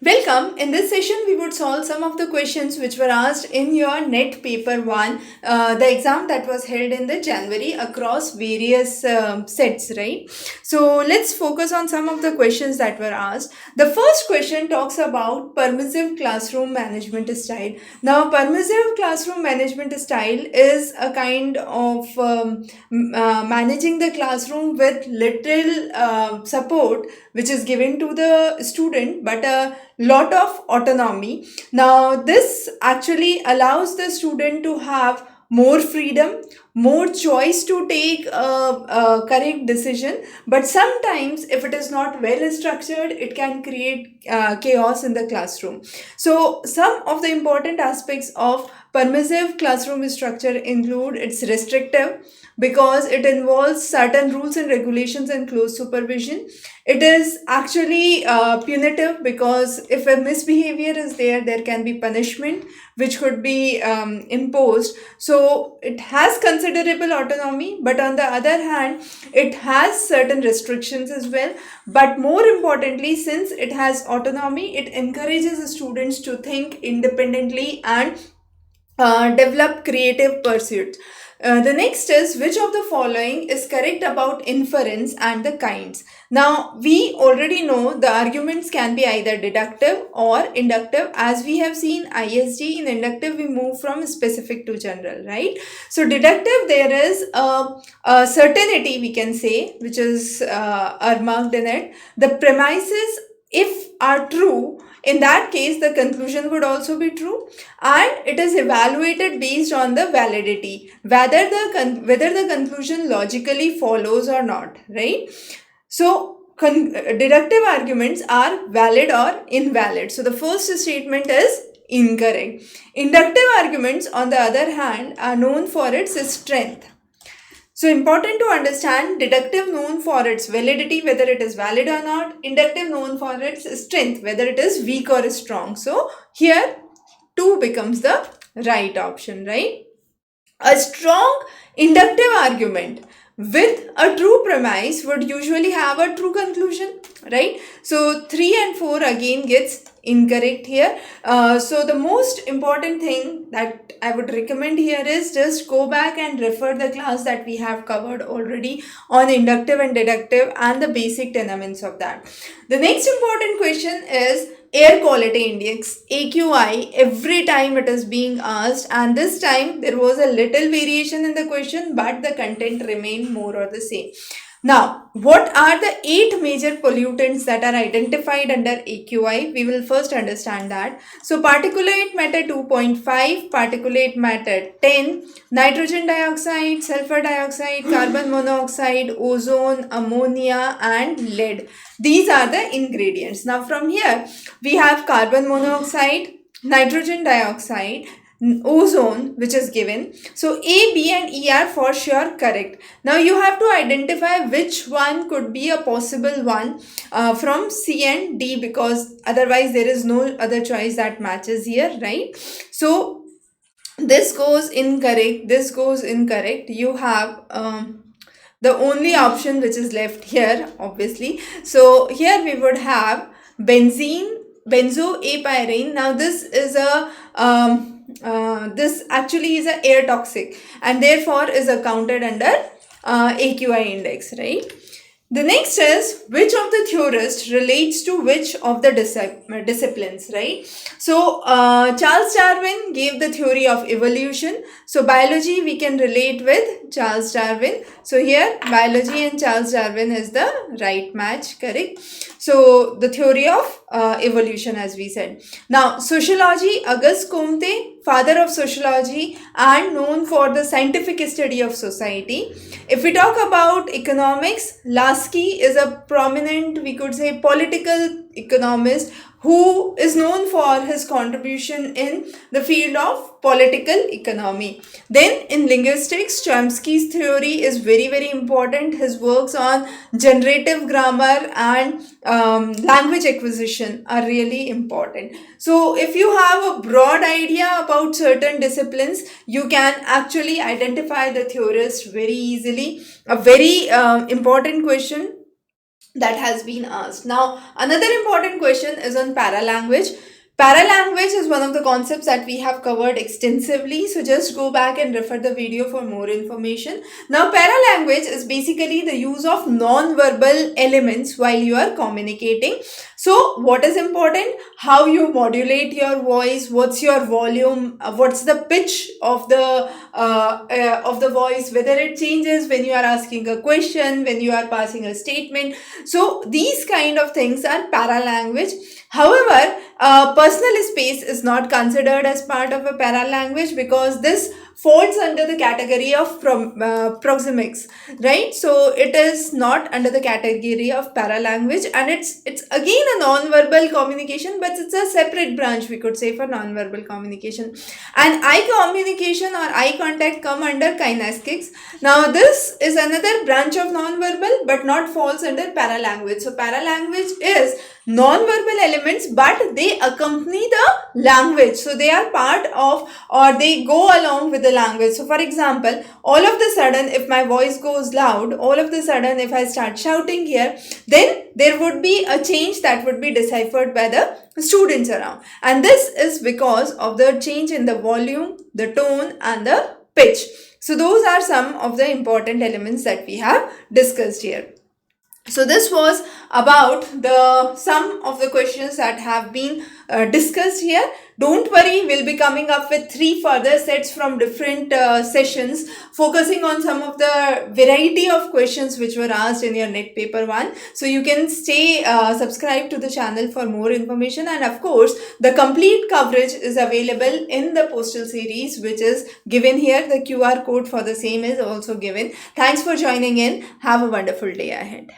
Welcome. In this session, we would solve some of the questions which were asked in your NET paper 1, the exam that was held in the January across various sets, right? So let's focus on some of the questions that were asked. The first question talks about permissive classroom management style. Now, permissive classroom management style is a kind of managing the classroom with little support which is given to the student, but a lot of autonomy. Now this actually allows the student to have more freedom, more choice to take a correct decision, but sometimes if it is not well structured, it can create chaos in the classroom. So some of the important aspects of permissive classroom structure include it's restrictive because it involves certain rules and regulations and close supervision. It is actually punitive because if a misbehavior is there, there can be punishment which could be imposed. So it has considerable autonomy, but on the other hand, it has certain restrictions as well. But more importantly, since it has autonomy, it encourages the students to think independently and develop creative pursuits. The next is which of the following is correct about inference and the kinds. Now, we already know the arguments can be either deductive or inductive. As we have seen ISG, in inductive we move from specific to general, right? So, deductive, there is a certainty we can say, which is are marked in it. The premises, if are true, in that case the conclusion would also be true, and it is evaluated based on the validity, whether the conclusion logically follows or not, right? So deductive arguments are valid or invalid. So the first statement is incorrect. Inductive arguments, on the other hand, are known for its strength. So important to understand, deductive known for its validity, whether it is valid or not, inductive known for its strength, whether it is weak or strong. So here 2 becomes the right option, right? A strong inductive argument with a true premise would usually have a true conclusion, right? So 3 and 4 again gets incorrect here. So the most important thing that I would recommend here is just go back and refer the class that we have covered already on inductive and deductive and the basic tenements of that. The next important question is air quality index, AQI. Every time it is being asked, and this time there was a little variation in the question, but the content remained more or the same. Now, what are the 8 major pollutants that are identified under AQI? We will first understand that. So, particulate matter 2.5, particulate matter 10, nitrogen dioxide, sulfur dioxide, carbon monoxide, ozone, ammonia, and lead. These are the ingredients. Now, from here, we have carbon monoxide, nitrogen dioxide, ozone, which is given. So A, B and E are for sure correct. Now you have to identify which one could be a possible one from C and D, because otherwise there is no other choice that matches here, right? So this goes incorrect, this goes incorrect. You have the only option which is left here, obviously. So here we would have benzene, benzoapyrene. Now this is a this actually is a air toxic and therefore is accounted under AQI index, right? The next is which of the theorists relates to which of the disciplines, right? So Charles Darwin gave the theory of evolution. So biology we can relate with Charles Darwin. So here biology and Charles Darwin is the right match, correct? So the theory of evolution, as we said. Now sociology, Auguste Comte, father of sociology and known for the scientific study of society. If we talk about economics, Lasky is a prominent, we could say, political economist who is known for his contribution in the field of political economy. Then in linguistics, Chomsky's theory is very, very important. His works on generative grammar and language acquisition are really important. So if you have a broad idea about certain disciplines, you can actually identify the theorists very easily. A very important question that has been asked. Now, another important question is on paralanguage. Paralanguage is one of the concepts that we have covered extensively, so just go back and refer the video for more information. Now, paralanguage is basically the use of non-verbal elements while you are communicating. So, what is important? How you modulate your voice, what's your volume, what's the pitch of the voice, whether it changes when you are asking a question, when you are passing a statement. So, these kind of things are paralanguage. However, personal space is not considered as part of a paralanguage because this falls under the category of proxemics, right? So it is not under the category of paralanguage, and it's again a non-verbal communication, but it's a separate branch, we could say, for non-verbal communication. And eye communication or eye contact come under kinesics. Now this is another branch of non-verbal but not falls under paralanguage. So paralanguage is non-verbal elements but they accompany the language, so they are part of or they go along with the language. So for example, all of the sudden if my voice goes loud, all of the sudden if I start shouting here, then there would be a change that would be deciphered by the students around, and this is because of the change in the volume, the tone and the pitch. So those are some of the important elements that we have discussed here. So this was about some of the questions that have been discussed here. Don't worry, we'll be coming up with 3 further sets from different sessions, focusing on some of the variety of questions which were asked in your NET paper 1. So you can stay subscribed to the channel for more information, and of course the complete coverage is available in the postal series which is given here. The QR code for the same is also given. Thanks for joining in. Have a wonderful day ahead.